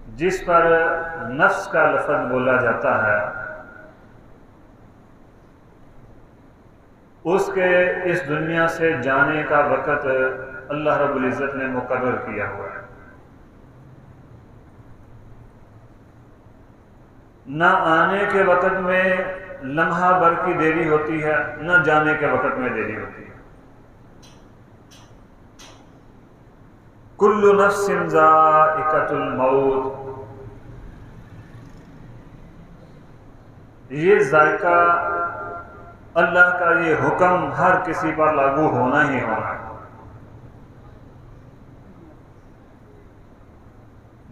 جس پر نفس کا لفظ بولا جاتا ہے اس کے اس دنیا سے جانے کا وقت اللہ رب العزت نے مقرر کیا ہوا ہے۔ نہ آنے کے وقت میں لمحہ بھر کی دیری ہوتی ہے، نہ جانے کے وقت میں دیری ہوتی ہے۔ کل نفس ذائقۃ الموت، یہ ذائقہ اللہ کا یہ حکم ہر کسی پر لاگو ہونا ہی ہونا ہے۔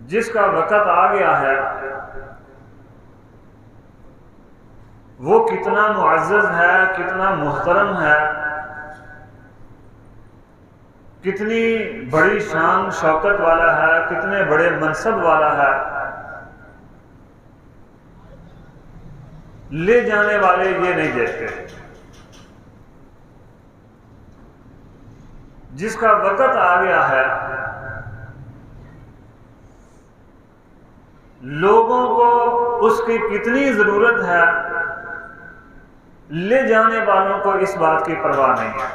جس کا وقت آ گیا ہے وہ کتنا معزز ہے، کتنا محترم ہے، کتنی بڑی شان شوکت والا ہے، کتنے بڑے منصب والا ہے، لے جانے والے یہ نہیں دیکھتے۔ جس کا وقت آ گیا ہے لوگوں کو اس کی کتنی ضرورت ہے، لے جانے والوں کو اس بات کی پرواہ نہیں ہے۔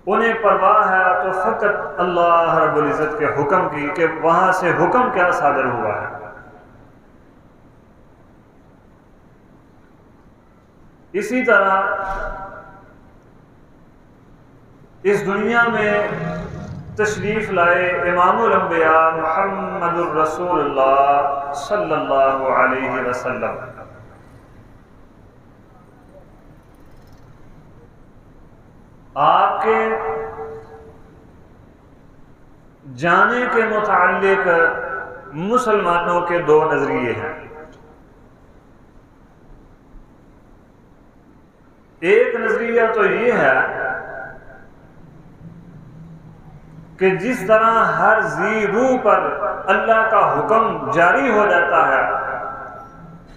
انہیں پرواہ ہے تو فقط اللہ رب العزت کے حکم کی کہ وہاں سے حکم کیا صادر ہوا ہے۔ اسی طرح اس دنیا میں تشریف لائے امام الانبیاء محمد الرسول اللہ صلی اللہ علیہ وسلم، آپ کے جانے کے متعلق مسلمانوں کے دو نظریے ہیں۔ ایک نظریہ تو یہ ہے کہ جس طرح ہر ذی روح پر اللہ کا حکم جاری ہو جاتا ہے،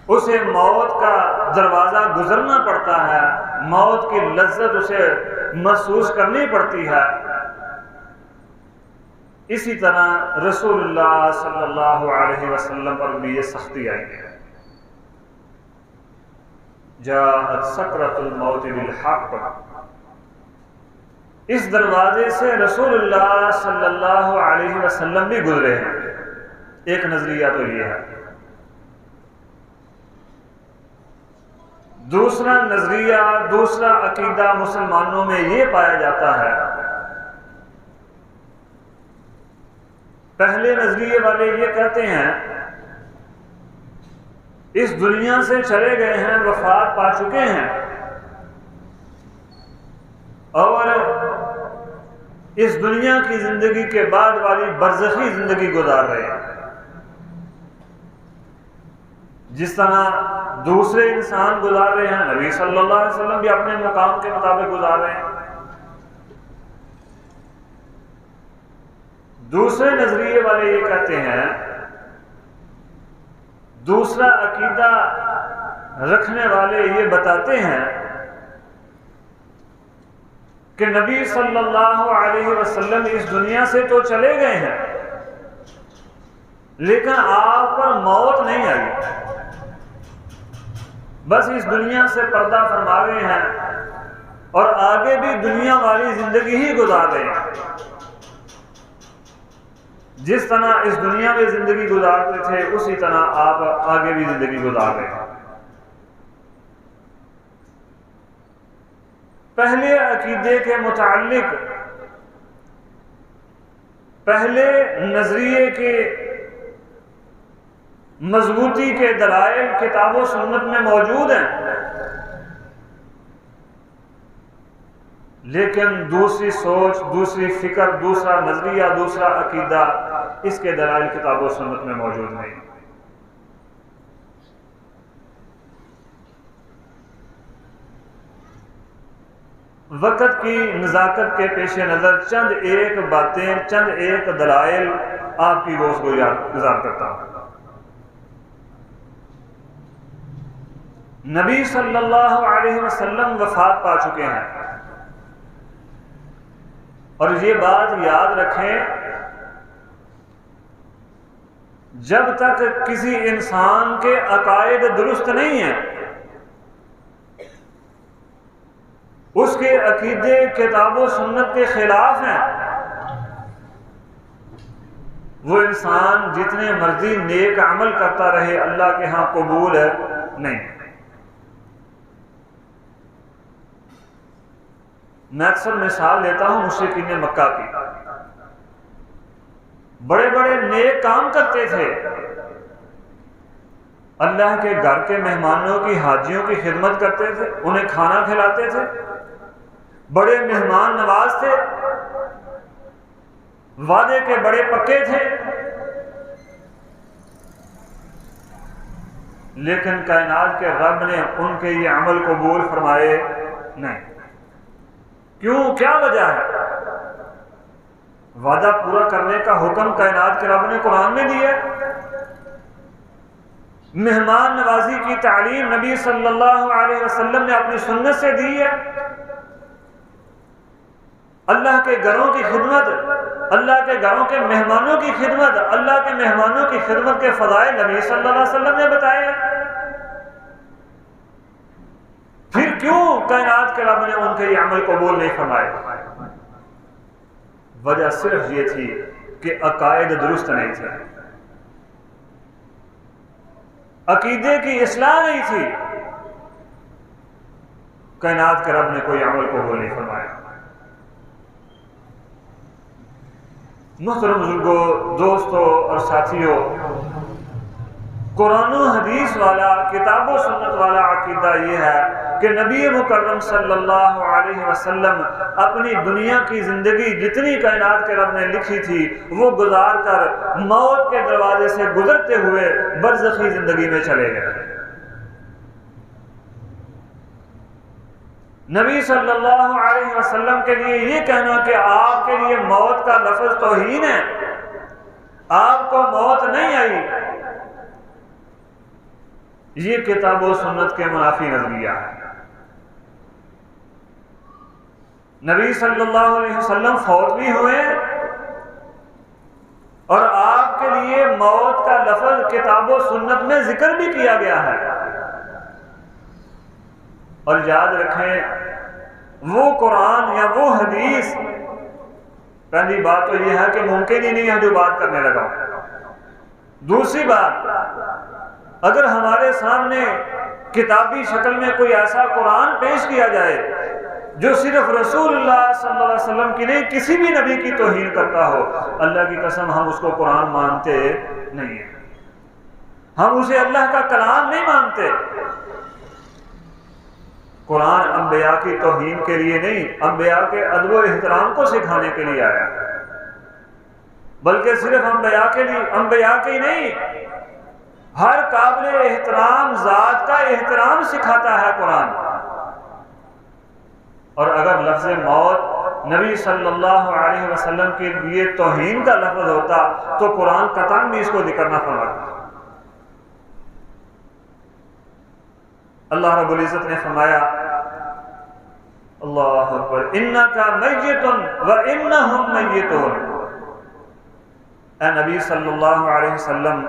اسے موت کا دروازہ گزرنا پڑتا ہے، موت کی لذت اسے محسوس کرنی پڑتی ہے، اسی طرح رسول اللہ صلی اللہ علیہ وسلم پر بھی یہ سختی آئی ہے۔ جاءت سکرۃ الموت بالحق، اس دروازے سے رسول اللہ صلی اللہ علیہ وسلم بھی گزرے ہیں۔ ایک نظریہ تو یہ ہے۔ دوسرا نظریہ، دوسرا عقیدہ مسلمانوں میں یہ پایا جاتا ہے، پہلے نظریے والے یہ کہتے ہیں اس دنیا سے چلے گئے ہیں، وفات پا چکے ہیں اور اس دنیا کی زندگی کے بعد والی برزخی زندگی گزار رہے ہیں۔ جس طرح دوسرے انسان گزار رہے ہیں، نبی صلی اللہ علیہ وسلم بھی اپنے مقام کے مطابق گزار رہے ہیں۔ دوسرے نظریے والے یہ کہتے ہیں، دوسرا عقیدہ رکھنے والے یہ بتاتے ہیں کہ نبی صلی اللہ علیہ وسلم اس دنیا سے تو چلے گئے ہیں لیکن آپ پر موت نہیں آئی، بس اس دنیا سے پردہ فرما رہے ہیں اور آگے بھی دنیا والی زندگی ہی گزار رہے ہیں۔ جس طرح اس دنیا میں زندگی گزارتے تھے اسی طرح آپ آگے بھی زندگی گزار رہے ہیں۔ پہلے عقیدے کے متعلق، پہلے نظریے کے مضبوطی کے دلائل کتاب و سنت میں موجود ہیں، لیکن دوسری سوچ، دوسری فکر، دوسرا نظریہ، دوسرا عقیدہ، اس کے دلائل کتاب و سنت میں موجود نہیں۔ وقت کی نزاکت کے پیش نظر چند ایک باتیں، چند ایک دلائل آپ کی گوش گزار کرتا ہوں۔ نبی صلی اللہ علیہ وسلم وفات پا چکے ہیں، اور یہ بات یاد رکھیں جب تک کسی انسان کے عقائد درست نہیں ہیں، اس کے عقیدے کتاب و سنت کے خلاف ہیں، وہ انسان جتنے مرضی نیک عمل کرتا رہے اللہ کے ہاں قبول ہے نہیں۔ میں اکثر مثال دیتا ہوں مشرکین مکہ کی، بڑے بڑے نیک کام کرتے تھے، اللہ کے گھر کے مہمانوں کی حاجیوں کی خدمت کرتے تھے، انہیں کھانا کھلاتے تھے، بڑے مہمان نواز تھے، وعدے کے بڑے پکے تھے، لیکن کائنات کے رب نے ان کے یہ عمل قبول فرمائے نہیں۔ کیوں؟ کیا وجہ ہے؟ وعدہ پورا کرنے کا حکم کائنات کے رب نے قرآن میں دیا، مہمان نوازی کی تعلیم نبی صلی اللہ علیہ وسلم نے اپنی سنت سے دی ہے، اللہ کے گھروں کی خدمت، اللہ کے گھروں کے مہمانوں کی خدمت، اللہ کے مہمانوں کی خدمت کے فضائل نبی صلی اللہ علیہ وسلم نے بتائے ہیں۔ پھر کیوں کائنات کے رب نے ان کے یہ عمل قبول نہیں فرمائے؟ وجہ صرف یہ تھی کہ عقائد درست نہیں تھے، عقیدے کی اصلاح نہیں تھی، کائنات کے رب نے کوئی عمل قبول نہیں فرمایا۔ محترم بزرگوں، دوستوں اور ساتھیوں، قرآن و حدیث والا، کتاب و سنت والا عقیدہ یہ ہے کہ نبی مکرم صلی اللہ علیہ وسلم اپنی دنیا کی زندگی جتنی کائنات کے رب نے لکھی تھی وہ گزار کر موت کے دروازے سے گزرتے ہوئے برزخی زندگی میں چلے گئے۔ نبی صلی اللہ علیہ وسلم کے لیے یہ کہنا کہ آپ کے لیے موت کا لفظ توہین ہے، آپ کو موت نہیں آئی، یہ کتاب و سنت کے منافی نظریہ ہے۔ نبی صلی اللہ علیہ وسلم فوت بھی ہوئے اور آپ کے لیے موت کا لفظ کتاب و سنت میں ذکر بھی کیا گیا ہے۔ اور یاد رکھیں وہ قرآن یا وہ حدیث، پہلی بات تو یہ ہے کہ ممکن ہی نہیں ہے جو بات کرنے لگا ہوں۔ دوسری بات، اگر ہمارے سامنے کتابی شکل میں کوئی ایسا قرآن پیش کیا جائے جو صرف رسول اللہ صلی اللہ علیہ وسلم کی نہیں کسی بھی نبی کی توہین کرتا ہو، اللہ کی قسم ہم اس کو قرآن مانتے نہیں ہیں، ہم اسے اللہ کا کلام نہیں مانتے۔ قرآن انبیاء کی توہین کے لیے نہیں، انبیاء کے ادب و احترام کو سکھانے کے لیے آیا، بلکہ صرف انبیاء کے لیے، انبیاء کے ہی نہیں، ہر قابل احترام ذات کا احترام سکھاتا ہے قرآن۔ اور اگر لفظ موت نبی صلی اللہ علیہ وسلم کے لیے توہین کا لفظ ہوتا تو قرآن قطعاً بھی اس کو ذکر نہ فرماتا۔ اللہ رب العزت نے فرمایا، اللہ اکبر، انکا میت وانہم میتون۔ اے نبی صلی اللہ علیہ وسلم،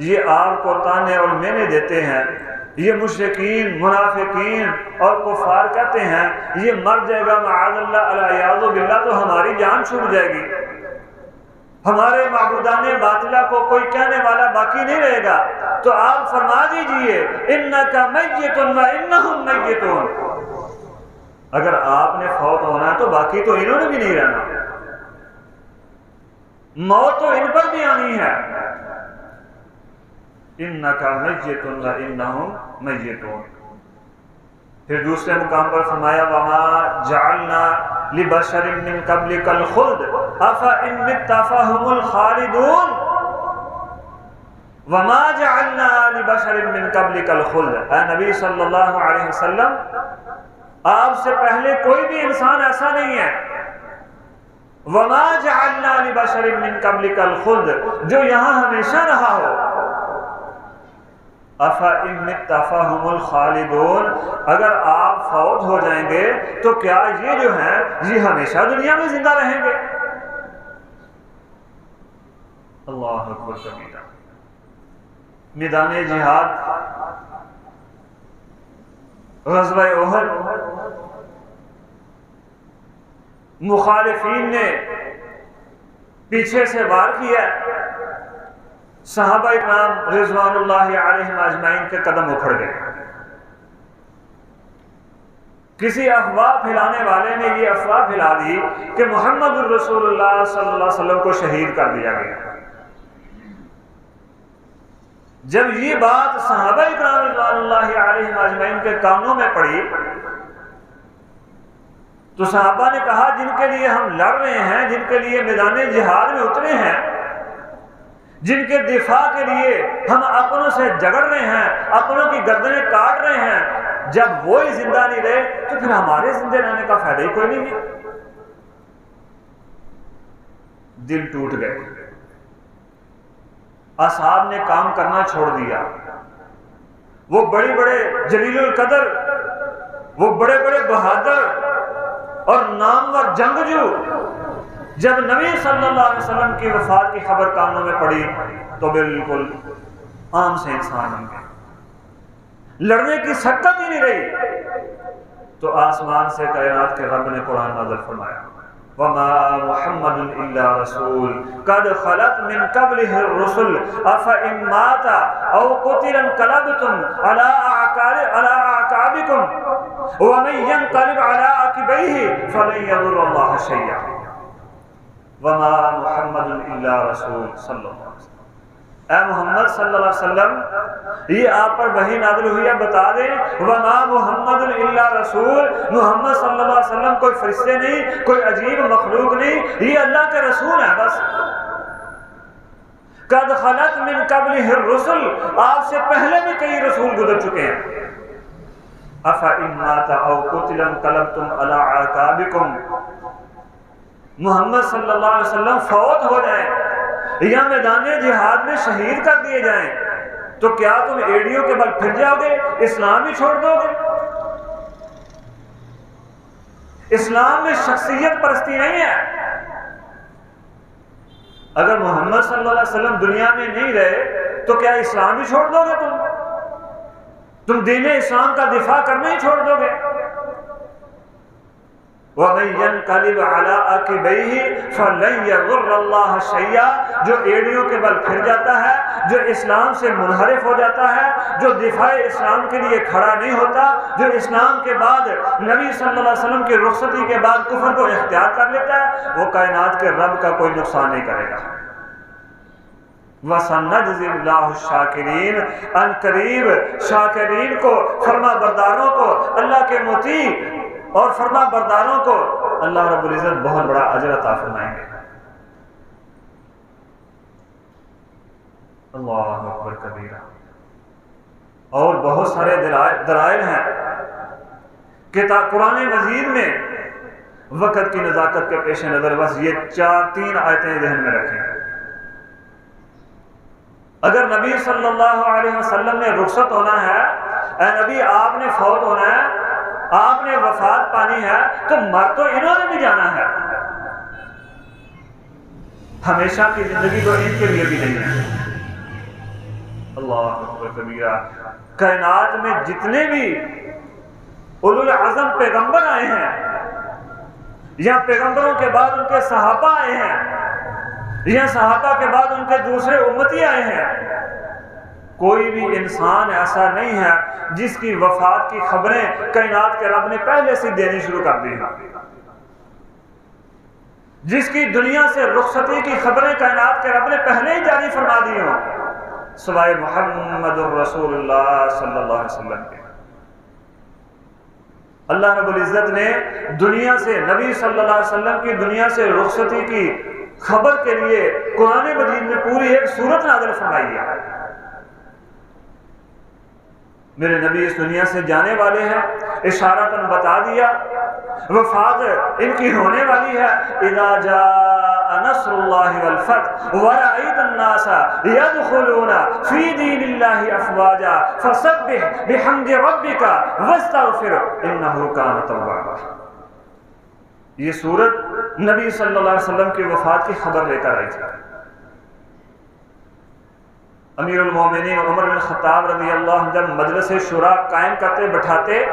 یہ آپ کو تانے اور مینے دیتے ہیں، یہ مشرکین، منافقین اور کفار کہتے ہیں یہ مر جائے گا معاذ اللہ العیاذ باللہ تو ہماری جان چھوٹ جائے گی، ہمارے معبودان باطلہ کو کوئی کہنے والا باقی نہیں رہے گا۔ تو آپ فرما دیجئے انکا میت وانہم میتون، اگر آپ نے فوت ہونا ہے تو باقی تو انہوں نے بھی نہیں رہنا، موت تو ان پر بھی آنی ہے۔ انکا میت وانہم میتون۔ پھر دوسرے مقام پر فرمایا وما جعلنا لبشر من قبلک الخلد افإن مت فهم الخالدون۔ وما جعلنا لبشر من قبلک الخلد، اے نبی صلی اللہ علیہ وسلم آپ سے پہلے کوئی بھی انسان ایسا نہیں ہے، وما جعلنا لبشر من قبلک الخلد، جو یہاں ہمیشہ رہا ہو، افإن مت فهم الخالدون، اگر آپ فوت ہو جائیں گے تو کیا یہ جو ہیں یہ ہمیشہ دنیا میں زندہ رہیں گے؟ اللہ اکبر کبیرہ۔ میدان جہاد، غزوہ احد، مخالفین نے پیچھے سے وار کیا، صحابہ اکرام رضوان اللہ علیہم اجمعین کے قدم اکھڑ گئے۔ کسی افواہ پھیلانے والے نے یہ افواہ پھیلا دی کہ محمد الرسول اللہ صلی اللہ علیہ وسلم کو شہید کر دیا گیا۔ جب یہ بات صحابہ اکرام رضوان اللہ علیہم اجمعین کے کانوں میں پڑی تو صحابہ نے کہا جن کے لیے ہم لڑ رہے ہیں، جن کے لیے میدان جہاد میں اترے ہیں، جن کے دفاع کے لیے ہم اپنوں سے جھگڑ رہے ہیں، اپنوں کی گردنیں کاٹ رہے ہیں، جب وہی زندہ نہیں رہے تو پھر ہمارے زندہ رہنے کا فائدہ ہی کوئی نہیں ہے۔ دل ٹوٹ گئے، اصحاب نے کام کرنا چھوڑ دیا۔ وہ بڑے بڑے جلیل القدر، وہ بڑے بڑے بہادر اور نامور جنگجو جب نبی صلی اللہ علیہ وسلم کی وفات کی خبر کانوں میں پڑی تو بالکل عام سے انسان بن گئے، لڑنے کی سکت ہی نہیں رہی۔ تو آسمان سے کائنات کے رب نے قرآن نازل فرمایا، وَمَا مُحَمَّدٌ إِلَّا رَسُولٌ قَدْ خَلَتْ مِن قَبْلِهِ الرُّسُلُ أَفَإِن مَاتَ أَوْ قُتِلَ انقلبتم عَلَىٰ أَعْقَابِكُمْ وَمَن يَنقلب عَلَىٰ عَقِبَيْهِ فَلَن يَضُرَّ اللَّهَ شَيْئًا وَمَا مُحَمَّدٌ إِلَّا رَسُولٌ صلی اللہ علیہ وسلم۔ اے محمد صلی اللہ علیہ وسلم، یہ آپ پر وحی نازل ہوئی ہے، بتا دیں وَمَا مُحَمَّدٌ إِلَّا رَسُولٌ، محمد صلی اللہ علیہ وسلم کوئی فرشتے نہیں، کوئی عجیب مخلوق نہیں، یہ اللہ کے رسول ہیں بس۔ قَدْ خَلَتْ مِن قَبْلِهِ الرُّسُلُ، آپ سے پہلے بھی کئی رسول گزر چکے ہیں۔ أَفَإِن مَاتَ أَوْ قُتِلَ انقلبتم عَلَىٰ أَعْقَابِكُمْ، محمد صلی اللہ علیہ وسلم فوت ہو جائیں یا میدان جہاد میں شہید کر دیے جائیں تو کیا تم ایڑیوں کے بل پھر جاؤ گے، اسلام ہی چھوڑ دو گے؟ اسلام میں شخصیت پرستی نہیں ہے۔ اگر محمد صلی اللہ علیہ وسلم دنیا میں نہیں رہے تو کیا اسلام ہی چھوڑ دو گے؟ تم دین اسلام کا دفاع کرنا ہی چھوڑ دو گے؟ وَمَن يَنقَلِبْ عَلَىٰ عَقِبَيْهِ فَلَن يَضُرَّ اللَّهَ شَيْئًا، جو ایڑیوں کے بل پھر جاتا ہے، جو اسلام سے منحرف ہو جاتا ہے، جو دفاع اسلام کے لیے کھڑا نہیں ہوتا، جو اسلام کے بعد نبی صلی اللہ علیہ وسلم کی رخصتی کے بعد کفر کو اختیار کر لیتا ہے، وہ کائنات کے رب کا کوئی نقصان نہیں کرے گا۔ وَسَنَجْزِي اللَّهُ الشَّاكِرِينَ، ان قریب شاکرین کو، فرما برداروں کو، اللہ کے مطیع اور فرما برداروں کو اللہ رب العزت بہت بڑا اجر عطا فرمائیں گے۔ اللہ اکبر کبیرہ۔ اور بہت سارے دلائل ہیں کہ قرآن مجید میں وقت کی نزاکت کے پیش نظر بس یہ تین آیتیں ذہن میں رکھیں۔ اگر نبی صلی اللہ علیہ وسلم نے رخصت ہونا ہے، اے نبی آپ نے فوت ہونا ہے، آپ نے وفات پانی ہے، تو مر تو انہوں نے بھی جانا ہے، ہمیشہ کی زندگی تو ان کے لیے بھی نہیں ہے۔ اللہ اکبر کبیرہ۔ کائنات میں جتنے بھی اولو العزم پیغمبر آئے ہیں یا پیغمبروں کے بعد ان کے صحابہ آئے ہیں یا صحابہ کے بعد ان کے دوسرے امتی آئے ہیں، کوئی بھی انسان ایسا نہیں ہے جس کی وفات کی خبریں کائنات کے رب نے پہلے سے دینی شروع کر دی، جس کی دنیا سے رخصتی کی خبریں کائنات کے رب نے پہلے ہی جاری فرما دی ہوں، سوائے محمد الرسول اللہ صلی اللہ علیہ وسلم کے۔ اللہ رب العزت نے دنیا سے، نبی صلی اللہ علیہ وسلم کی دنیا سے رخصتی کی خبر کے لیے قرآن مجید میں پوری ایک سورت نازل فرمائی ہے۔ میرے نبی اس دنیا سے جانے والے ہیں، اشارتاً بتا دیا، وفات ان کی ہونے والی ہے۔ اذا جاء نصر اللہ والفتح ورأیت الناس يدخلون فی دین اللہ افواجا فسبح بحمد ربک واستغفر انہ کان توابا۔ یہ سورت نبی صلی اللہ علیہ وسلم کی وفات کی خبر لے کر آئی تھی۔ امیر المومنین عمر بن خطاب رضی اللہ عنہ جب مجلس شورا قائم کرتے بٹھاتے،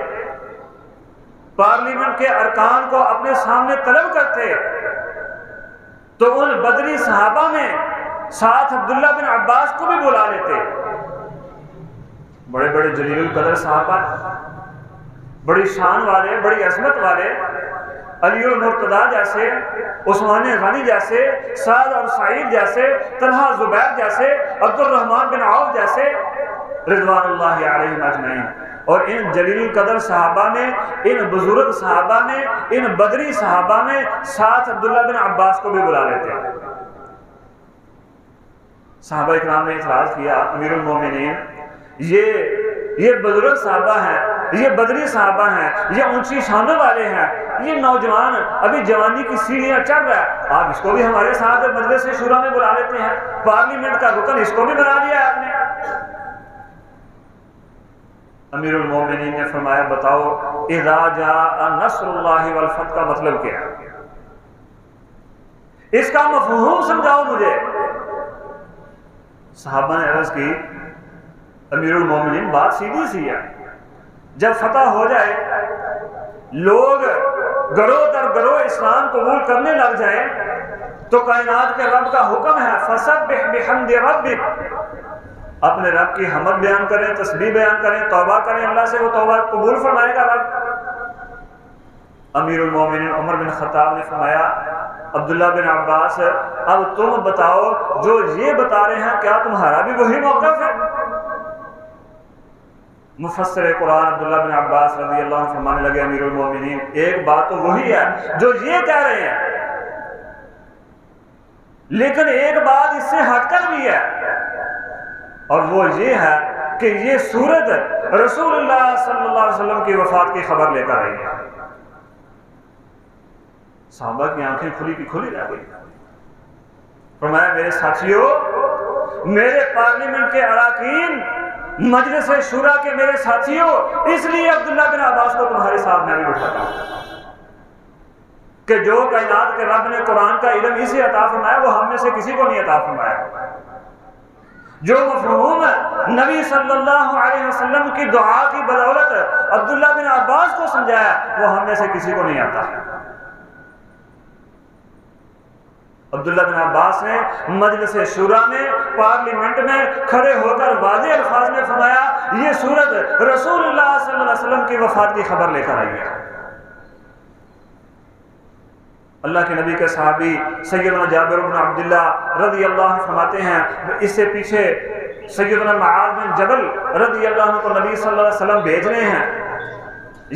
پارلیمنٹ کے ارکان کو اپنے سامنے طلب کرتے، تو ان بدری صحابہ میں ساتھ عبداللہ بن عباس کو بھی بلا لیتے۔ بڑے بڑے جلیل القدر صحابہ، بڑی شان والے، بڑی عظمت والے، علی المرتضیٰ جیسے، عثمان غنی جیسے، سعد اور سعید جیسے، طلحہ زبیر جیسے، عبد الرحمن بن عوف جیسے، رضوان اللہ علیہم اجمعین۔ اور ان جلیل القدر صحابہ میں، ان بزرگ صحابہ میں، ان بدری صحابہ میں ساتھ عبداللہ بن عباس کو بھی بلا لیتے ہیں۔ صحابہ اکرام نے اعتراض کیا، امیر المومنین یہ بزرگ صحابہ ہیں، یہ بدری صحابہ ہیں، یہ اونچی شانوں والے ہیں، یہ نوجوان ابھی جوانی کی سیڑھیاں چڑھ رہا ہے، آپ اس کو بھی ہمارے ساتھ مجلس شورا میں بلا لیتے ہیں، پارلیمنٹ کا رکن اس کو بھی بنا لیا آپ نے۔ امیر المومنین نے فرمایا بتاؤ اذا جاء نصر اللہ والفتح کا مطلب کیا ہے؟ اس کا مفہوم سمجھاؤ مجھے۔ صحابہ نے عرض کی امیر المومنین بات سیدھی سی ہے، جب فتح ہو جائے، لوگ گروہ در گروہ اسلام قبول کرنے لگ جائیں، تو کائنات کے رب کا حکم ہے فسبح بحمد ربک، اپنے رب کی حمد بیان کریں، تسبیح بیان کریں، توبہ کریں، اللہ سے وہ توبہ قبول فرمائے گا رب۔ امیر المومنین عمر بن خطاب نے فرمایا عبداللہ بن عباس اب تم بتاؤ جو یہ بتا رہے ہیں کیا تمہارا بھی وہی موقف ہے؟ مفسر قرآن عبداللہ بن عباس رضی اللہ عنہ فرمانے لگے امیر المومنین ایک بات تو وہی ہے جو یہ کہہ رہے ہیں، لیکن ایک بات اس سے ہٹ کر بھی ہے، اور وہ یہ ہے کہ یہ سورت رسول اللہ صلی اللہ علیہ وسلم کی وفات کی خبر لے کر آئی ہے۔ صحابہ کی آنکھیں کھلی کی کھلی رہ گئی۔ فرمایا میرے ساتھیو، میرے پارلیمنٹ کے اراکین، مجلس شورا کے میرے ساتھیو، اس لیے عبداللہ بن عباس کو تمہارے ساتھ میں بھی بٹھاتا ہوں کہ جو کائنات کے رب نے قرآن کا علم اسے عطا فرمایا وہ ہم میں سے کسی کو نہیں عطا فرمایا، جو مفہوم نبی صلی اللہ علیہ وسلم کی دعا کی بدولت عبداللہ بن عباس کو سمجھایا وہ ہم میں سے کسی کو نہیں آتا۔ عبداللہ بن عباس نے مجلس شورا میں، پارلیمنٹ میں کھڑے ہو کر واضح الفاظ میں فرمایا یہ سورت رسول اللہ صلی اللہ علیہ وسلم کی وفات کی خبر لے کر آئی ہے۔ اللہ کے نبی کے صحابی سیدنا جابر بن عبداللہ رضی اللہ عنہ فرماتے ہیں اس سے پیچھے سیدنا معاذ بن جبل رضی اللہ عنہ کو نبی صلی اللہ علیہ وسلم بھیج رہے ہیں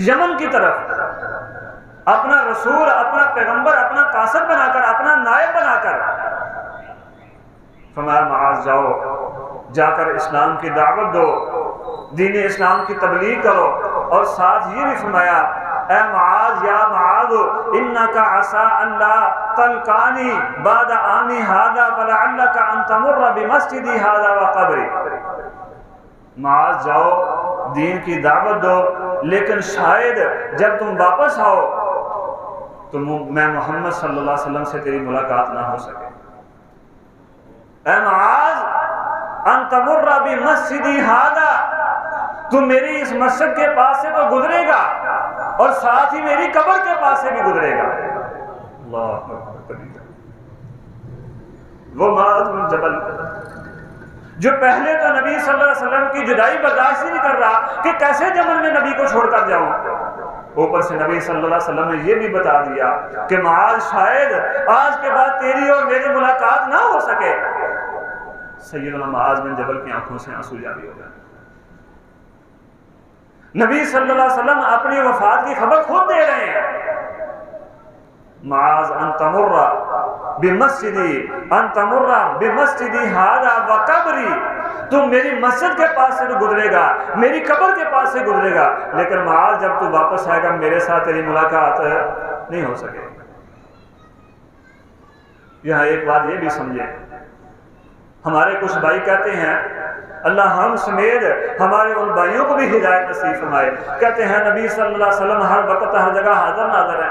یمن کی طرف، اپنا رسول، اپنا پیغمبر، اپنا قاصد بنا کر، اپنا نائب بنا کر۔ فرمایا معاذ جاؤ، جا کر اسلام کی دعوت دو، دین اسلام کی تبلیغ کرو، اور ساتھ یہ بھی فرمایا اے معاذ یا معاذ انکا عسا ان لا تلقانی بعد عامی ھذا ولعلک ان تمر بمسجدی ھذا وقبری۔ معاذ جاؤ، دین کی دعوت دو، لیکن شاید جب تم واپس آؤ تو میں محمد صلی اللہ علیہ وسلم سے تیری ملاقات نہ ہو سکے۔ اے معاذ ان تمر بمسجدی ھذا، تم میری اس مسجد کے پاس سے تو گزرے گا اور ساتھ ہی میری قبر کے پاس سے بھی گزرے گا۔ اللہ اکبر۔ وہ معاذ بن جبل جو پہلے تو نبی صلی اللہ علیہ وسلم کی جدائی برداشت نہیں کر رہا کہ کیسے یمن میں نبی کو چھوڑ کر جاؤں، اوپر سے نبی صلی اللہ علیہ وسلم نے یہ بھی بتا دیا کہ معاذ شاید آج کے بعد تیری اور میری ملاقات نہ ہو سکے۔ سیدنا معاذ بن جبل کی آنکھوں سے آنسو جاری ہو گئے۔ نبی صلی اللہ علیہ وسلم اپنی وفات کی خبر خود دے رہے ہیں۔ معاذ ان تمر بمسجدی ان تمر بمسجدی ھذا وقبری، تم میری مسجد کے پاس سے تو گزرے گا، میری قبر کے پاس سے گزرے گا، لیکن معاذ جب تو واپس آئے گا میرے ساتھ تیری ملاقات نہیں ہو سکے۔ یہاں ایک بات یہ بھی سمجھیں، ہمارے کچھ بھائی کہتے ہیں اللہ ہم سمیت ہمارے ان بھائیوں کو بھی ہدایت نصیب فرمائے، کہتے ہیں نبی صلی اللہ علیہ وسلم ہر وقت ہر جگہ حاضر ناظر ہے۔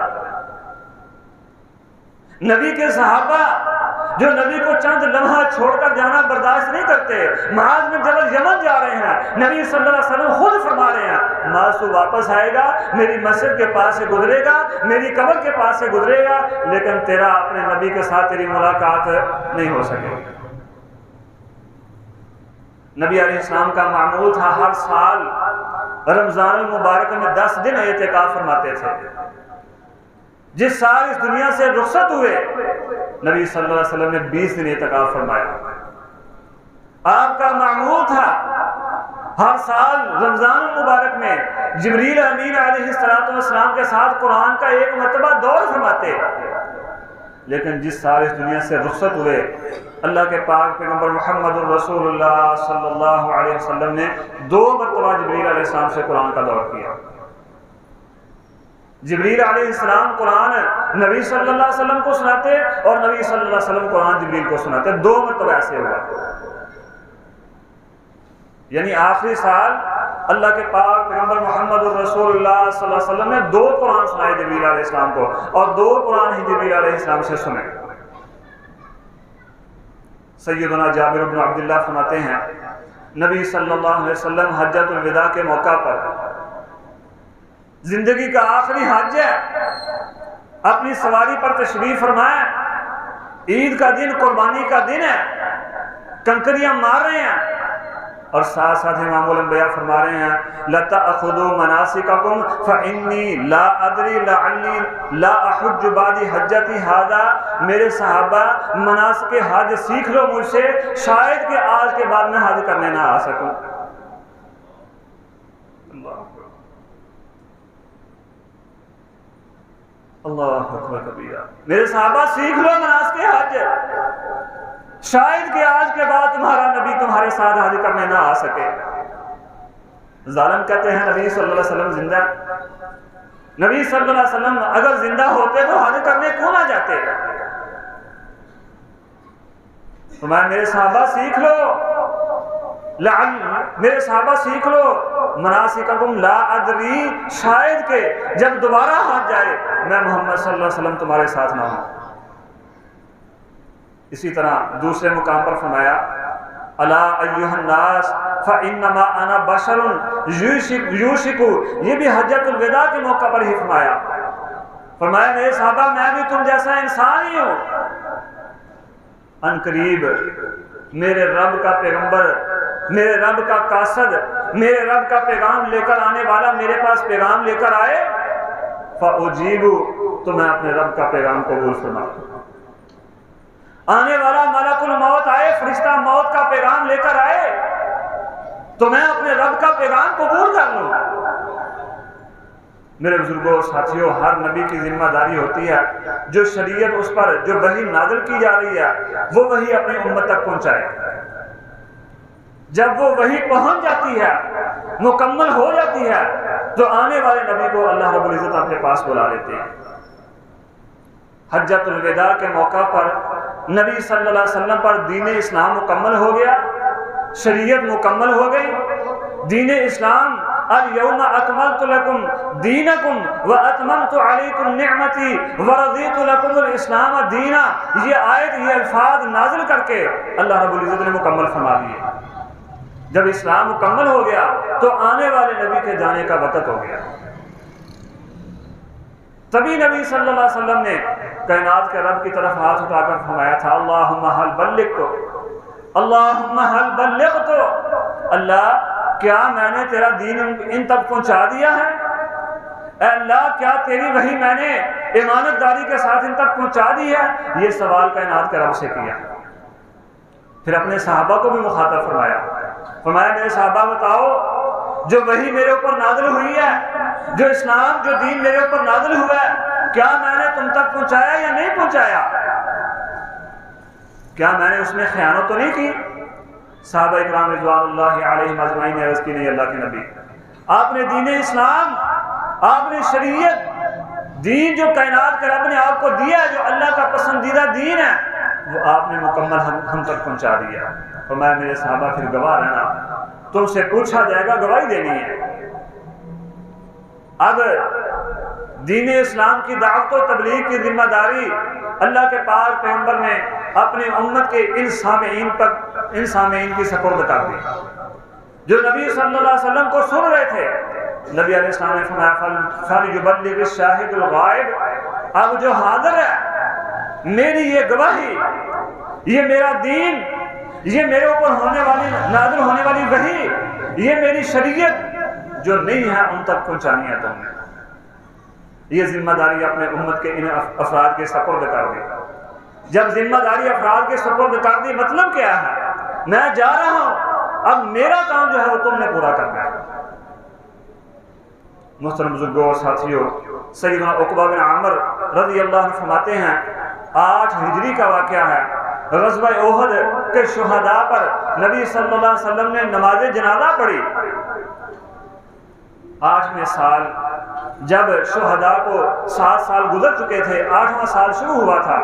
نبی کے صحابہ جو نبی کو چند لمحہ چھوڑ کر جانا برداشت نہیں کرتے. معاذ بن جبل یمن جا رہے ہیں, نبی صلی اللہ علیہ وسلم خود فرما رہے ہیں معاذ تو واپس آئے گا, میری مسجد کے پاس سے گزرے گا, میری قبر کے پاس سے گزرے گا, لیکن تیرا اپنے نبی کے ساتھ تیری ملاقات نہیں ہو سکے. نبی علیہ السلام کا معمول تھا ہر سال رمضان المبارک میں 10 دن اعتکاف فرماتے تھے. جس سال اس دنیا سے رخصت ہوئے نبی صلی اللہ علیہ وسلم نے 20 دن اعتکاف فرمایا. آپ کا معمول تھا ہر سال رمضان المبارک میں جبریل امین علیہ السلام کے ساتھ قرآن کا ایک مرتبہ دور فرماتے. لیکن جس سال اس دنیا سے رخصت ہوئے اللہ کے پاک پیغمبر محمد الرسول اللہ صلی اللہ علیہ وسلم نے 2 مرتبہ جبریل علیہ السلام سے قرآن کا دور کیا. جبریل علیہ السلام قرآن نبی صلی اللہ علیہ وسلم کو سناتے اور نبی صلی اللہ علیہ وسلم قرآن جبریل کو سناتے. 2 مرتبہ ایسے ہوا. یعنی آخری سال اللہ کے پاک پیغمبر محمد الرسول اللہ صلی اللہ علیہ وسلم نے 2 قرآن سنائے جبریل علیہ السلام کو, اور 2 قرآن ہی جبریل علیہ السلام سے سنے. سیدنا جابر بن عبداللہ فرماتے ہیں نبی صلی اللہ علیہ وسلم حجۃ الوداع کے موقع پر, زندگی کا آخری حج ہے, اپنی سواری پر تشریف فرمائے, عید کا دن, قربانی کا دن ہے, کنکریاں مار رہے ہیں, اور ساتھ ساتھ امام الانبیاء فرما رہے ہیں لَتَأْخُذُوا مَنَاسِكَكُمْ فَإِنِّي لَا أَدْرِي لَعَلِّي لَا أَحُجُّ بَعْدِ حَجَّتِي هَذَا. میرے صحابہ مناسک حج سیکھ لو مجھ سے, شاید کہ آج کے بعد میں حج کرنے نہ آ سکوں. اللہ اکبر کبیرہ. میرے صحابہ سیکھ لو مناسک حج, شاید کہ آج کے بعد تمہارا نبی تمہارے ساتھ حج کرنے نہ آ سکے. ظالم کہتے ہیں نبی صلی اللہ علیہ وسلم زندہ, نبی صلی اللہ علیہ وسلم اگر زندہ ہوتے تو حج کرنے کیوں نہ جاتے. فرمایا میرے صحابہ سیکھ لو, میرے صحابہ سیکھ لو مناسککم لا ادری, شاید کہ جب دوبارہ حج جائے میں محمد صلی اللہ علیہ وسلم تمہارے ساتھ نہ ہوں. اسی طرح دوسرے مقام پر فرمایا الا ایھا الناس فانما انا بشر یوشک, یہ بھی حجۃ الوداع کے موقع پر ہی فرمایا. فرمایا میرے صحابہ میں بھی تم جیسا انسان ہی ہوں, ان قریب میرے رب کا پیغمبر, میرے رب کا قاصد, میرے رب کا پیغام لے کر آنے والا میرے پاس پیغام لے کر آئے فاجیب, تو میں اپنے رب کا پیغام قبول فرماؤں. آنے والا ملک الموت آئے, فرشتہ موت کا پیغام لے کر آئے, تو میں اپنے رب کا پیغام قبول کر لوں. میرے بزرگوں اور ساتھیوں, ہر نبی کی ذمہ داری ہوتی ہے جو شریعت اس پر جو وحی نازل کی جا رہی ہے وہ وحی اپنی امت تک پہنچائے. جب وہ وحی پہنچ جاتی ہے, مکمل ہو جاتی ہے, تو آنے والے نبی کو اللہ رب العزت اپنے پاس بلا لیتے ہیں. حجۃ الوداع کے موقع پر نبی صلی اللہ علیہ وسلم پر دین اسلام مکمل ہو گیا, شریعت مکمل ہو گئی. دین اسلام الیوم اکملت لکم دینکم واتممت علیکم نعمتی ورضیت لکم الاسلام دینا, یہ آیت, یہ الفاظ نازل کر کے اللہ رب العزت نے مکمل فرما دیے. جب اسلام مکمل ہو گیا تو آنے والے نبی کے جانے کا وقت ہو گیا. تبھی نبی صلی اللہ علیہ وسلم نے کائنات کے رب کی طرف ہاتھ اٹھا کر فرمایا تھا اللہم حل بلغتو, اللہم حل بلغتو, اللہ کیا میں نے تیرا دین ان تک پہنچا دیا ہے؟ اے اللہ کیا تیری وحی میں نے امانت داری کے ساتھ ان تک پہنچا دی ہے؟ یہ سوال کائنات کے رب سے کیا. پھر اپنے صحابہ کو بھی مخاطب فرمایا, فرمایا میرے صحابہ بتاؤ جو وحی میرے اوپر نازل ہوئی ہے, جو اسلام, جو دین میرے اوپر نازل ہوا ہے, کیا میں نے تم تک پہنچایا یا نہیں پہنچایا؟ کیا میں نے اس میں خیانت تو نہیں کی؟ صحابہ اکرام رضوان اللہ علیہم اجمعین نے عرض کی نہیں اللہ کے نبی, آپ نے دین اسلام, آپ نے شریعت, دین جو کائنات کے رب نے آپ کو دیا ہے, جو اللہ کا پسندیدہ دین ہے, وہ آپ نے مکمل ہم تک پہنچا دیا. اور میں میرے صحابہ پھر گواہ رہنا, تم سے پوچھا جائے گا, گواہی دینی ہے. اب دین اسلام کی دعوت و تبلیغ کی ذمہ داری اللہ کے پاک پیغمبر نے اپنی امت کے ان سامعین کی سپرد کر دی جو نبی صلی اللہ علیہ وسلم کو سن رہے تھے۔ نبی علیہ السلام نے فرمایا فَلْيُبَلِّغِ الشَّاهِدُ الْغَائِبُ، اب جو حاضر ہے میری یہ گواہی، یہ میرا دین، یہ میرے اوپر نازل ہونے والی وحی، یہ میری شریعت جو نہیں ہے ان تک پہنچانی ہے تم نے۔ یہ ذمہ داری اپنے امت کے ان افراد کے سپرد کر دی۔ جب ذمہ داری افراد کے سپرد کر دی مطلب کیا ہے؟ میں جا رہا ہوں، اب میرا کام جو ہے وہ تم نے پورا کرنا ہے۔ محترم بزرگوں اور ساتھیوں، سیدنا عقبہ بن عامر رضی اللہ عنہ فرماتے ہیں 8 ہجری کا واقعہ ہے، غزوہ احد کے شہداء پر نبی صلی اللہ علیہ وسلم نے نماز جنازہ پڑھی۔ 8ویں سال جب شہداء کو 7 سال گزر چکے تھے، 8واں سال شروع ہوا تھا،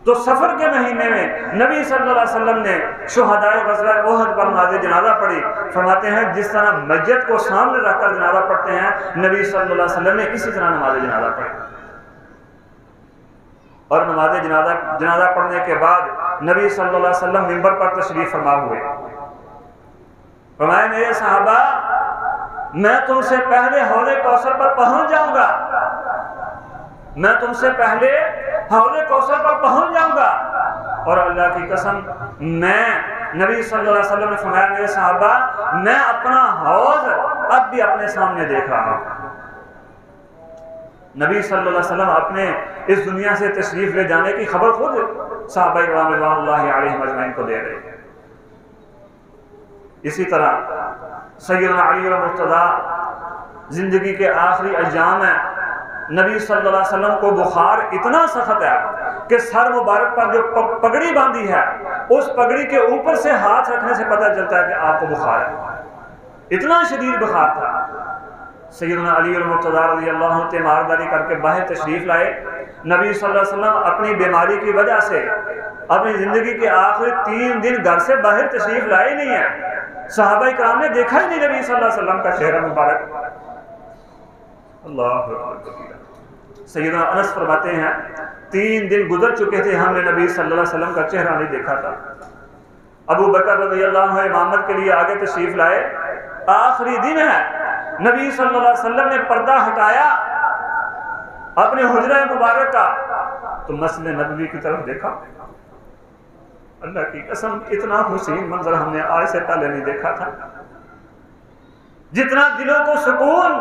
تو سفر کے مہینے میں نبی صلی اللہ علیہ وسلم نے شہداء غزوہ احد پر نماز جنازہ پڑھی۔ فرماتے ہیں جس طرح میت کو سامنے رکھ کر جنازہ پڑھتے ہیں، نبی صلی اللہ علیہ وسلم نے اسی طرح نماز جنازہ پڑھی۔ اور نماز جنازہ پڑھنے کے بعد نبی صلی اللہ علیہ وسلم منبر پر تشریف فرما ہوئے۔ فرمایا میرے صحابہ، میں تم سے پہلے حوض کوثر پر پہنچ جاؤں گا، میں تم سے پہلے حوض کوثر پر پہنچ جاؤں گا۔ اور اللہ کی قسم، میں نبی صلی اللہ علیہ وسلم نے فرمایا میرے صحابہ، میں اپنا حوض اب بھی اپنے سامنے دیکھ رہا ہوں۔ نبی صلی اللہ علیہ وسلم اپنے اس دنیا سے تشریف لے جانے کی خبر خود صحابہ کرام رضوان اللہ علیہم اجمعین کو دے رہے ہیں۔ اسی طرح سیدنا علی المرتضیٰ زندگی کے آخری ایام میں نبی صلی اللہ علیہ وسلم کو بخار اتنا سخت ہے کہ سر مبارک پر جو پگڑی باندھی ہے اس پگڑی کے اوپر سے ہاتھ رکھنے سے پتہ چلتا ہے کہ آپ کو بخار ہے، اتنا شدید بخار تھا۔ سیدنا علی المرتضیٰ رضی اللہ عنہ تیمارداری کر کے باہر تشریف لائے۔ نبی صلی اللہ علیہ وسلم اپنی بیماری کی وجہ سے اپنی زندگی کے آخری 3 دن گھر سے باہر تشریف لائے نہیں ہیں۔ صحابہ کرام نے دیکھا ہی نہیں نبی صلی اللہ علیہ وسلم کا چہرہ مبارک۔ اللہ اکبر۔ سیدنا انس فرماتے ہیں 3 دن گزر چکے تھے، ہم نے نبی صلی اللہ علیہ وسلم کا چہرہ نہیں دیکھا تھا۔ ابو بکر رضی اللہ عنہ امامت کے لیے آگے تشریف لائے، آخری دن ہے، نبی صلی اللہ علیہ وسلم نے پردہ ہٹایا اپنے حجرہ مبارک کا تو مسجد نبوی کی طرف دیکھا۔ اللہ کی قسم اتنا حسین منظر ہم نے آج سے پہلے نہیں دیکھا تھا۔ جتنا دلوں کو سکون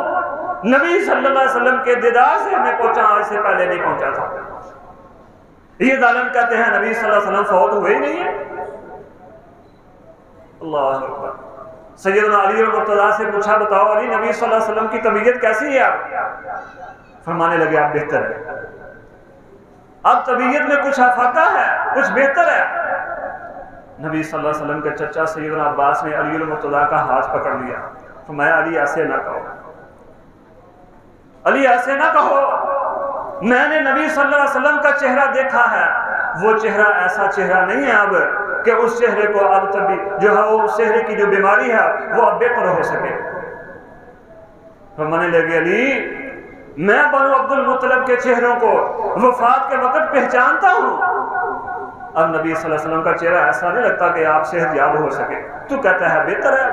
نبی صلی اللہ علیہ وسلم کے دیدار سے ہمیں پہنچا، آج سے پہلے نہیں پہنچا تھا۔ یہ ظالم کہتے ہیں نبی صلی اللہ علیہ وسلم فوت ہوئے ہی نہیں ہے۔ اللہ اکبر۔ سیدنا علی المرتضیٰ سے پوچھا بتاؤ علی نبی صلی اللہ علیہ وسلم کی طبیعت کیسی ہے آپ؟ فرمانے لگے آپ بہتر ہے، اب طبیعت میں کچھ افاقہ ہے، کچھ بہتر ہے۔ نبی صلی اللہ علیہ وسلم کے چچا سیدنا عباس نے علی المرتضیٰ کا ہاتھ پکڑ لیا، فرمایا علی ایسے نہ کہو، علی ایسے نہ کہو، میں نے نبی صلی اللہ علیہ وسلم کا چہرہ دیکھا ہے، وہ چہرہ ایسا چہرہ نہیں ہے اب کہ اس چہرے کو اب تبھی جو ہے اس چہرے کی جو بیماری ہے وہ اب بہتر ہو سکے۔ فرمانے لگے علی میں بنو عبد المطلب کے چہروں کو وفات کے وقت پہچانتا ہوں، اب نبی صلی اللہ علیہ وسلم کا چہرہ ایسا نہیں لگتا کہ آپ صحت یاب ہو سکے، تو کہتا ہے بہتر ہے۔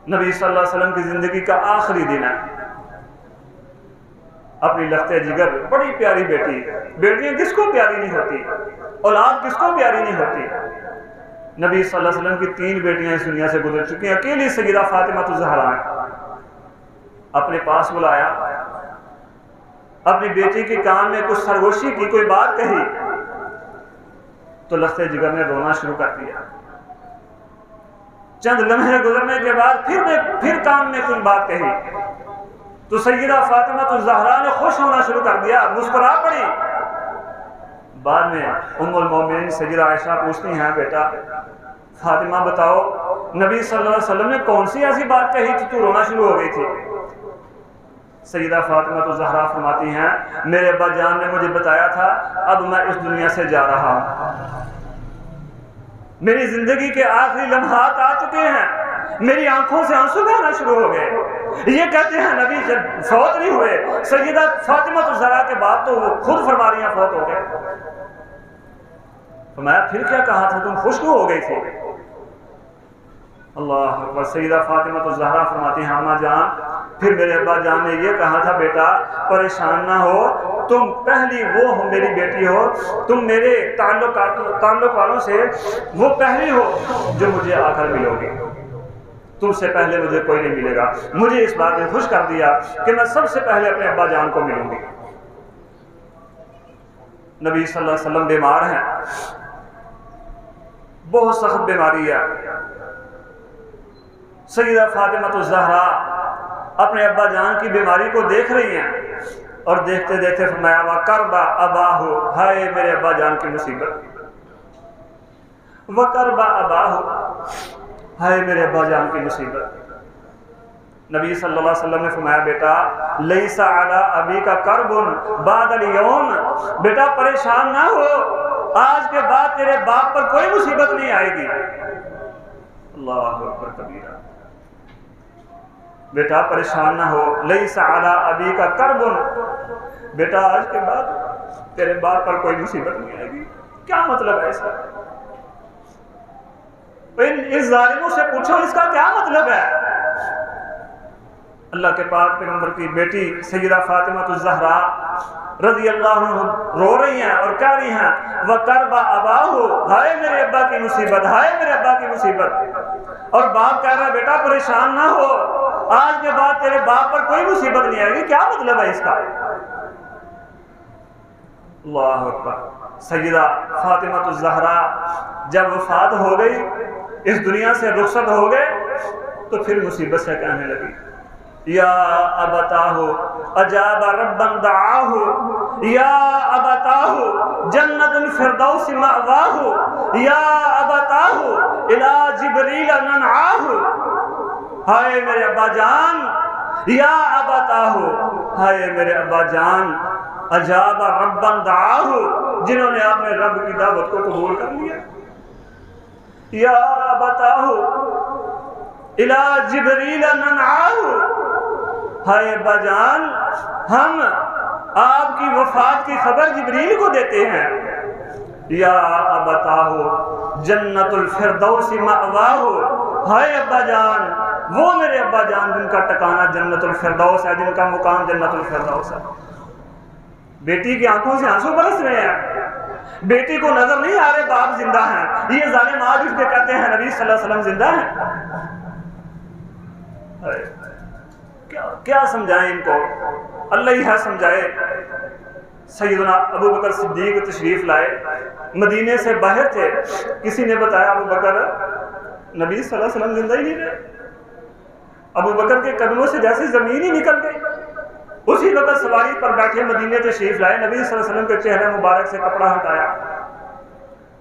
نبی صلی اللہ علیہ وسلم کی زندگی کا آخری دن ہے، اپنی لختے جگر بڑی پیاری بیٹی، بیٹیاں کس کو پیاری نہیں ہوتی، اولاد کس کو پیاری نہیں ہوتی۔ نبی صلی اللہ علیہ وسلم کی 3 بیٹیاں اس دنیا سے گزر چکی ہیں، اکیلی سیدہ فاطمہ الزہرا ہے۔ اپنے پاس بلایا، اپنی بیٹی کے کان میں کچھ سرگوشی کی، کوئی بات کہی تو لختے جگر نے رونا شروع کر دیا۔ چند لمحے گزرنے کے بعد پھر کان میں کچھ بات کہی تو سیدہ فاطمہ الزہرا نے خوش ہونا شروع کر دیا، مسکرا پڑی۔ بعد میں ام المومنین سیدہ عائشہ پوچھتی ہیں بیٹا فاطمہ بتاؤ نبی صلی اللہ علیہ وسلم نے کون سی ایسی بات کہی تھی تو رونا شروع ہو گئی تھی؟ سیدہ فاطمہ الزہرا فرماتی ہیں میرے ابا جان نے مجھے بتایا تھا اب میں اس دنیا سے جا رہا ہوں، میری زندگی کے آخری لمحات آ چکے ہیں، میری آنکھوں سے آنسو بہنا شروع ہو گئے، یہ کہتے ہیں نبی جب فوت نہیں ہوئے، سیدہ فاطمہ الزہرا کے بعد تو وہ خود فرما رہی ہیں فوت ہو گئے۔ فرمایا پھر کیا کہا تھا، تم خوش کیوں ہو گئی تھی؟ اللہ اکبر۔ سیدہ فاطمہ الزہرا فرماتی ہیں اماں جان پھر میرے ابا جان نے یہ کہا تھا بیٹا پریشان نہ ہو، تم پہلی وہ ہو میری بیٹی ہو، تم میرے تعلق والوں سے وہ پہلی ہو جو مجھے آ کر ملو گی، تم سے پہلے مجھے کوئی نہیں ملے گا۔ مجھے اس بات نے خوش کر دیا کہ میں سب سے پہلے اپنے ابا جان کو ملوں گی۔ نبی صلی اللہ علیہ وسلم بیمار ہیں، بہت سخت بیماری ہے۔ سیدہ فاطمہ الزہرا اپنے ابا جان کی بیماری کو دیکھ رہی ہیں اور دیکھتے دیکھتے فرمایا وَقَرْبَ أَبَاهُ، ہائے میرے ابا جان کی مصیبت، وَقَرْبَ أَبَاهُ، ہائے میرے ابا جان کی مصیبت۔ نبی صلی اللہ علیہ وسلم نے فرمایا بیٹا لَيْسَ عَلَىٰ أَبِيكَ كَرْبٌ بَعْدَ الْيَوْمِ، بیٹا پریشان نہ ہو، آج کے بعد تیرے باپ پر کوئی مصیبت نہیں آئے گی۔ اللہ اکبر کبیرہ۔ بیٹا پریشان نہ ہو، لیس علی ابیک کرب، بیٹا آج کے بعد تیرے باپ پر کوئی مصیبت نہیں آئے گی۔ کیا مطلب ہے اس کا؟ اس ظالموں سے پوچھو اس کا کیا مطلب ہے؟ اللہ کے پاک پیغمبر کی بیٹی سیدہ فاطمہ الزہرا رضی اللہ عنہ رو رہی ہیں اور کہہ رہی ہیں وَقَرْبَ أَبَاهُ، ہائے میرے ابا کی مصیبت، ہائے میرے ابا کی مصیبت۔ اور باپ کہہ رہا ہے بیٹا پریشان نہ ہو، آج کے بعد تیرے باپ پر کوئی مصیبت نہیں آئے گی۔ کیا مطلب ہے اس کا؟ اللہ اکبر۔ سیدہ فاطمہ الزہرا جب وفات ہو گئی، اس دنیا سے رخصت ہو گئے، تو پھر مصیبت سے کہنے لگی یا ابتاہ اجاب ربا دعاہ، یا ابتاہ جنت الفردوس مأواہ، یا ابتاہ الی جبریل ننعاہ، ہائے میرے ابا جان، یا ابتاہ، ہائے میرے ابا جان، اجاب ربا دعاہ، جنہوں نے اپنے رب کی دعوت کو قبول کر لیا، یا ابتاہ الی جبریل ننعاہ، ہائے ابا جان ہم آپ کی وفات کی خبر جبریل کو دیتے ہیں، یا ابتاہ جنت الفردوس مأواہ، ہائے ابا جان وہ میرے ابا جان جن کا ٹکانہ جنت الفردوس ہے، جن کا مقام جنت الفردوس ہے۔ بیٹی کی آنکھوں سے آنسو برس رہے ہیں، بیٹی کو نظر نہیں آ رہے باپ زندہ ہیں۔ یہ ظالم آج اس کے کہتے ہیں نبی صلی اللہ علیہ وسلم زندہ ہیں۔ کیا سمجھائیں ان کو، اللہ ہی ہے سمجھائے۔ سیدنا ابو بکر صدیق تشریف لائے، مدینے سے باہر تھے، کسی نے بتایا ابو بکر نبی صلی اللہ علیہ وسلم زندہ ہی نہیں رہے۔ ابو بکر کے قدموں سے جیسے زمین ہی نکل گئی۔ اسی وقت سواری پر بیٹھے مدینے تشریف لائے، نبی صلی اللہ علیہ وسلم کے چہرے مبارک سے کپڑا ہٹایا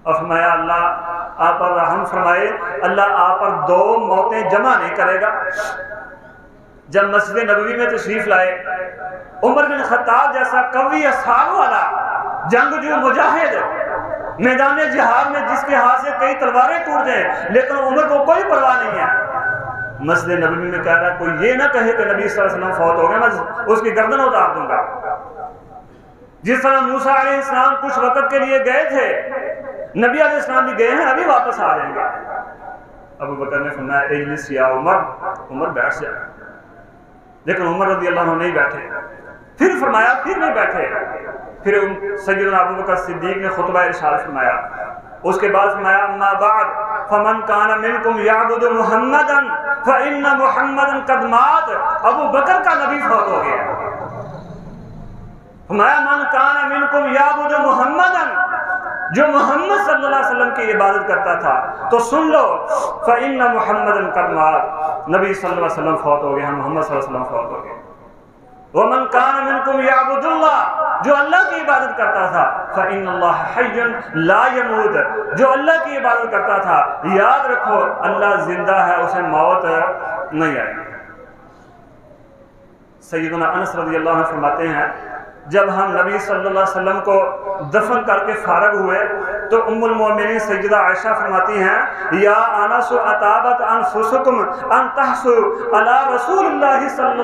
اور فرمایا اللہ آپ پر رحم فرمائے، اللہ آپ پر دو موتیں جمع نہیں کرے گا۔ جب مسجد نبوی میں تشریف لائے، عمر بن خطاب جیسا قوی اصحاب والا جنگجو مجاہد میدان جہاد میں جس کے ہاتھ سے کئی تلواریں ٹوٹ جائیں، لیکن عمر کو کوئی پرواہ نہیں ہے۔ مسجد نبوی میں کہہ رہا ہے کوئی یہ نہ کہے کہ نبی صلی اللہ علیہ وسلم فوت ہو گئے، میں اس کی گردن اتار دوں گا۔ جس طرح موسیٰ علیہ السلام کچھ وقت کے لیے گئے تھے، نبی علیہ السلام بھی گئے ہیں، ابھی واپس آ جائیں گے۔ ابو بکر نے فرمایا اجلس یا عمر بیٹھ جائے، لیکن عمر رضی اللہ عنہ نہیں بیٹھے۔ پھر فرمایا پھر نہیں بیٹھے، پھر سیدنا ابو بکر صدیق نے خطبہ ارشاد فرمایا، اس کے بعد فرمایا اما بعد فمن کان منکم یعبد محمدا فإن محمدا قد مات، ابو بکر کا نبی فوت ہو گیا۔ فرمایا من کان منکم یعبد محمدا، جو محمد صلی اللہ علیہ وسلم کی عبادت کرتا تھا تو سن لو فإن محمدا قد مات، نبی صلی اللہ علیہ وسلم فوت ہو گئے ہیں، محمد صلی اللہ علیہ وسلم فوت ہو گئے۔ ومن کان منکم یعبد اللہ، جو اللہ کی عبادت کرتا تھا فإن اللہ حی لا یموت، جو اللہ کی عبادت کرتا تھا یاد رکھو اللہ زندہ ہے، اسے موت نہیں آئے گی۔ سیدنا انس رضی اللہ عنہ فرماتے ہیں جب ہم نبی صلی اللہ علیہ وسلم کو دفن کر کے فارغ ہوئے تو ام المومنین سیدہ عائشہ فرماتی ہیں یا انس اتابت انفسکم ان تحسوا علی رسول اللہ صلی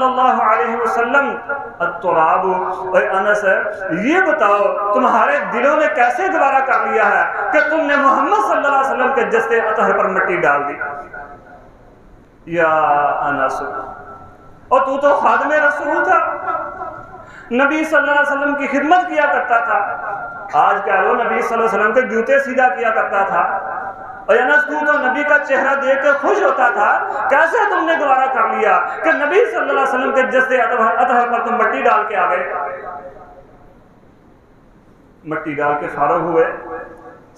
اللہ علیہ وسلم التراب. اے انس یہ بتاؤ تمہارے دلوں نے کیسے گوارا کر لیا ہے کہ تم نے محمد صلی اللہ علیہ وسلم کے جسد اطہر پر مٹی ڈال دی. یا انس اور تو خادم رسول تھا, نبی صلی اللہ علیہ وسلم کی خدمت کیا کرتا تھا, آج کہہ لو نبی صلی اللہ علیہ وسلم کے جوتے سیدھا کیا کرتا تھا, اور انس تو نبی کا چہرہ دیکھ کے خوش ہوتا تھا, کیسے تم نے گوارا کر لیا کہ نبی صلی اللہ علیہ وسلم کے جسد اطہر پر تم مٹی ڈال کے آ گئے. مٹی ڈال کے فارغ ہوئے.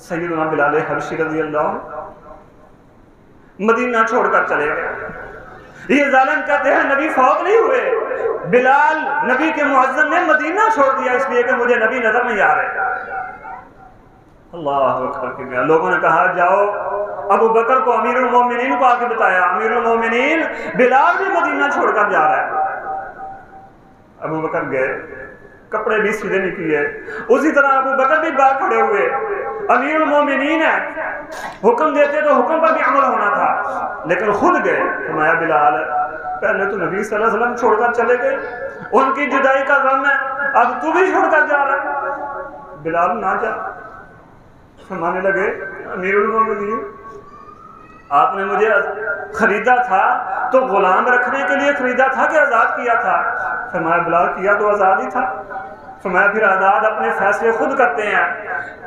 سیدنا بلال حبشی رضی اللہ عنہ مدینہ چھوڑ کر چلے گئے. یہ ظالم کہتے ہیں نبی فوت نہیں ہوئے, بلال نبی کے مؤذن نے مدینہ چھوڑ دیا اس لیے کہ مجھے نبی نظر نہیں آ رہے. اللہ اکبر کبیرہ. لوگوں نے کہا جاؤ ابو بکر کو, امیر المومنین کو آ کے بتایا, امیر المومنین بلال بھی مدینہ چھوڑ کر جا رہا ہے. ابو بکر گئے, کپڑے بھی سیدھے نہیں کیے, اسی طرح ابو بکر بھی باہر کھڑے ہوئے. امیر المومنین ہے, حکم دیتے تو حکم پر بھی عمل ہونا تھا, لیکن خود گئے. فرمایا بلال پہلے تو نبی صلی اللہ علیہ وسلم چھوڑ کر چلے گئے, ان کی جدائی کا غم ہے, اب تو بھی چھوڑ کر جا رہا ہے. بلال نہ جا. فرمانے لگے امیر المومنین آپ نے مجھے خریدا تھا تو غلام رکھنے کے لیے خریدا تھا کہ آزاد کیا تھا؟ فرمایا بلال کیا تو آزاد ہی تھا. فرمایا پھر آزاد اپنے فیصلے خود کرتے ہیں.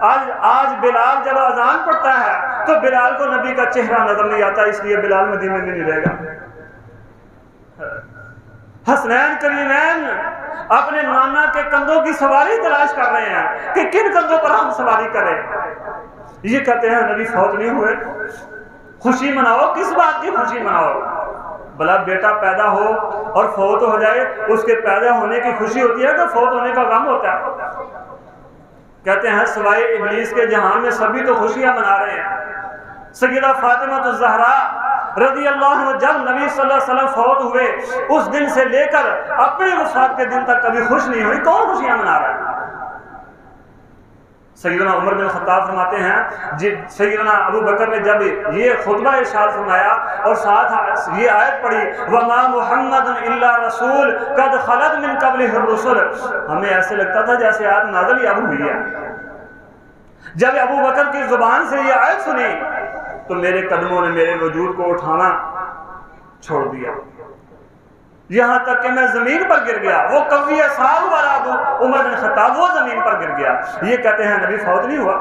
آج بلال جب اذان پڑھتا ہے تو بلال کو نبی کا چہرہ نظر نہیں آتا, اس لیے بلال مدینے میں نہیں رہے گا. حسنین کریمین اپنے نانا کے کندھوں کی سواری تلاش کر رہے ہیں کہ کن کندھوں پر ہم سواری کریں. یہ کہتے ہیں نبی فوت نہیں ہوئے, خوشی مناؤ. کس بات کی خوشی مناؤ؟ بھلا بیٹا پیدا ہو اور فوت ہو جائے, اس کے پیدا ہونے کی خوشی ہوتی ہے کہ فوت ہونے کا غم ہوتا ہے؟ کہتے ہیں سوائے ابلیس کے جہان میں سبھی تو خوشیاں منا رہے ہیں. سیدہ فاطمہ الزہرا رضی اللہ عنہ جب نبی صلی اللہ علیہ وسلم فوت ہوئے اس دن سے لے کر اپنی وفات کے دن تک کبھی خوش نہیں ہوئی. کون خوشیاں منا رہا ہے؟ سیدنا عمر بن خطاب فرماتے ہیں سیدنا ابو بکر نے جب یہ خطبہ ارشاد فرمایا اور ساتھ یہ آیت پڑھی وَمَا مُحَمَّدٌ إِلَّا رَسُولٌ قَدْ خَلَتْ مِن قَبْلِهِ الرُّسُلُ, ہمیں ایسے لگتا تھا جیسے آیت نازل ہی اب ہوئی ہے. جب ابو بکر کی زبان سے یہ آیت سنی تو میرے قدموں نے میرے وجود کو اٹھانا چھوڑ دیا, یہاں تک کہ میں زمین پر گر گیا. وہ قوی صاحب والا عمر بن خطاب وہ زمین پر گر گیا. یہ کہتے ہیں نبی فوت نہیں ہوا.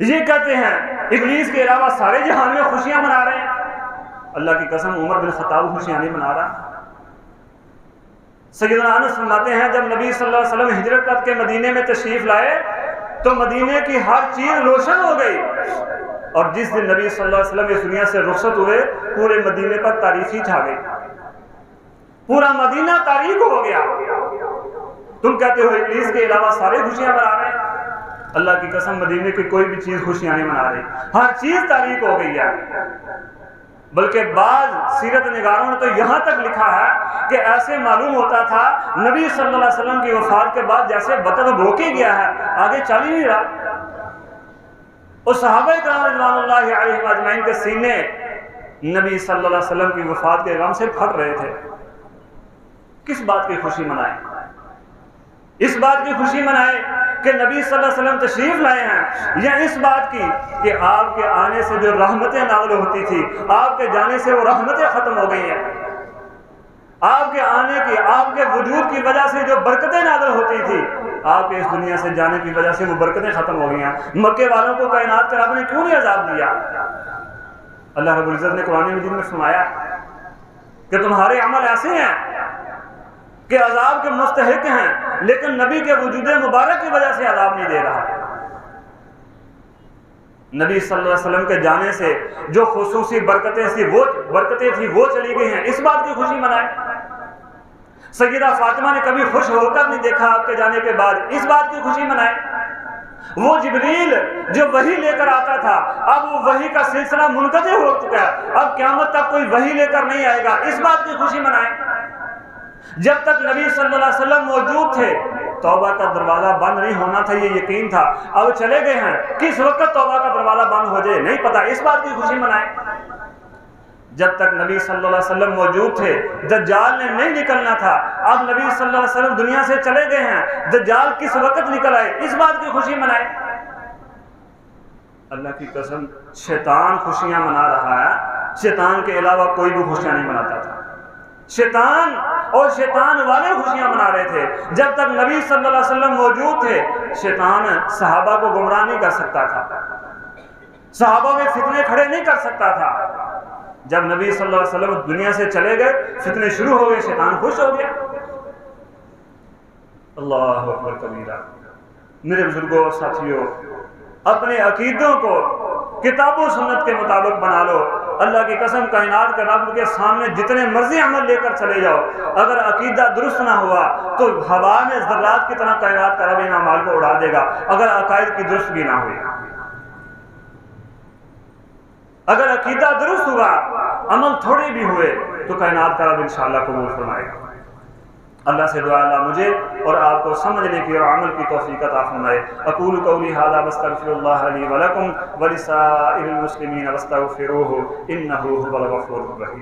یہ کہتے ہیں ابلیس کے علاوہ سارے جہان میں خوشیاں منا رہے ہیں. اللہ کی قسم عمر بن خطاب خوشیاں نہیں منا رہا. سیدنا انس فرماتے ہیں جب نبی صلی اللہ علیہ وسلم ہجرت کر کے مدینے میں تشریف لائے تو مدینے کی ہر چیز روشن ہو گئی, اور جس دن نبی صلی اللہ علیہ وسلم اس دنیا سے رخصت ہوئے پورے مدینے پر تاریخی چھا گئی. پورا مدینہ تاریخ ہو گیا. تم کہتے ہو ابلیس کے علاوہ سارے خوشیاں منا رہے ہیں. اللہ کی قسم مدینے کی کوئی بھی چیز خوشیاں نہیں منا رہی, ہر چیز تاریخ ہو گئی ہے. بلکہ بعض سیرت نگاروں نے تو یہاں تک لکھا ہے کہ ایسے معلوم ہوتا تھا نبی صلی اللہ علیہ وسلم کی وفات کے بعد جیسے وقت روک ہی گیا ہے, آگے چل ہی نہیں رہا. اور صحابہ کرام رضوان اللہ علیہم اجمعین کے سینے نبی صلی اللہ علیہ وسلم کی وفات کے غم سے پھٹ رہے تھے. کس بات کی خوشی منائیں؟ اس بات کی خوشی منائیں کہ نبی صلی اللہ علیہ وسلم تشریف لائے ہیں, یا اس بات کی کہ آپ کے آنے سے جو رحمتیں نازل ہوتی تھی آپ کے جانے سے وہ رحمتیں ختم ہو گئی ہیں. آپ کے آنے کی, آپ کے وجود کی وجہ سے جو برکتیں نازل ہوتی تھی آپ کے اس دنیا سے جانے کی وجہ سے وہ برکتیں ختم ہو گئی ہیں. مکے والوں کو کائنات کے رب نے کیوں نہیں عذاب دیا؟ اللہ رب العزت نے قرآن مجید میں فرمایا کہ تمہارے عمل ایسے ہیں کہ عذاب کے مستحق ہیں, لیکن نبی کے وجود مبارک کی وجہ سے عذاب نہیں دے رہا. نبی صلی اللہ علیہ وسلم کے جانے سے جو خصوصی برکتیں تھیں وہ چلی گئی ہیں, اس بات کی خوشی منائیں. سیدہ فاطمہ نے کبھی خوش ہو کر نہیں دیکھا آپ کے جانے کے بعد, اس بات کی خوشی منائیں. وہ جبریل جو وحی لے کر آتا تھا اب وہ وحی کا سلسلہ منقطع ہو چکا ہے, اب قیامت تک کوئی وحی لے کر نہیں آئے گا, اس بات کی خوشی منائیں. جب تک نبی صلی اللہ علیہ وسلم موجود تھے توبہ کا دروازہ بند نہیں ہونا تھا، یہ یقین تھا۔ اب چلے گئے ہیں، کس وقت توبہ کا دروازہ بند ہو جائے نہیں پتا، اس بات کی خوشی منائیں۔ جب تک نبی صلی اللہ علیہ وسلم موجود تھے دجال نے نہیں نکلنا تھا، اب نبی صلی اللہ علیہ وسلم دنیا سے چلے گئے ہیں، دجال کس وقت نکل آئے، اس بات کی خوشی منائیں۔ اللہ کی قسم شیطان خوشیاں منا رہا ہے، شیطان کے علاوہ کوئی بھی خوشیاں نہیں مناتا تھا۔ شیطان اور شیطان والے خوشیاں منا رہے تھے۔ جب تک نبی صلی اللہ علیہ وسلم موجود تھے شیطان صحابہ کو گمراہ نہیں کر سکتا تھا، صحابہ میں فتنے کھڑے نہیں کر سکتا تھا۔ جب نبی صلی اللہ علیہ وسلم دنیا سے چلے گئے فتنے شروع ہو گئے، شیطان خوش ہو گیا۔ اللہ اکبر کبیرہ۔ میرے بزرگوں اور ساتھیوں، اپنے عقیدوں کو کتاب و سنت کے مطابق بنا لو۔ اللہ کی قسم کائنات کے رب کے سامنے جتنے مرضی عمل لے کر چلے جاؤ، اگر عقیدہ درست نہ ہوا تو ہوا میں ذرات کی طرح کائنات کا رب ان اعمال کو اڑا دے گا، اگر عقائد کی درستگی نہ ہوئی۔ اگر عقیدہ درست ہوا، عمل تھوڑے بھی ہوئے تو کائنات کا رب انشاءاللہ قبول فرمائے گا۔ اللہ سے دعا اللہ مجھے اور آپ کو سمجھنے کی اور عمل کی توفیق عطا فرمائے۔ اقول قولی ھذا واستغفر اللہ لی ولکم ولسائر المسلمین واستغفروہ انہ ھو الغفور الرحیم۔